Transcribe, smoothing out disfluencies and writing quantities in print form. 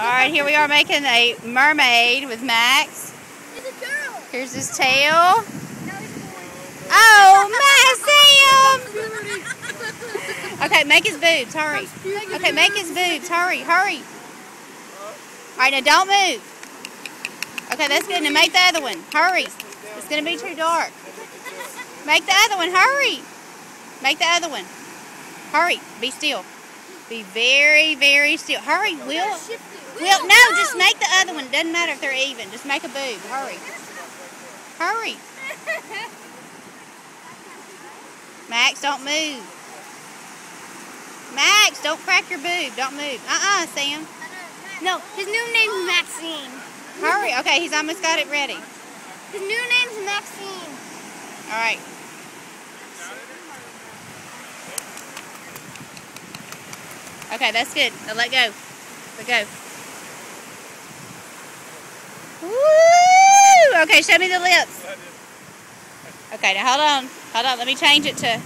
Alright, here we are making a mermaid with Max. It's a girl. Here's his tail. No, it's boy. Oh, Max, Sam! Okay, make his boobs, hurry. Okay, make his boobs, hurry. Alright, now don't move. Okay, that's good. Now make the other one. Hurry. It's going to be too dark. Make the other one. Hurry. Make the other one. Hurry. Be still. Be very, very still. Hurry, Will. No, just make the other one. Doesn't matter if they're even. Just make a boob. Hurry. Hurry. Max, don't move. Max, don't crack your boob. Don't move. Sam. No, his new name's Maxine. Hurry. Okay, he's almost got it ready. His new name's Maxine. All right. Okay, that's good. Now let go. Let go. Woo! Okay, show me the lips. Okay, now hold on. Hold on. Let me change it to...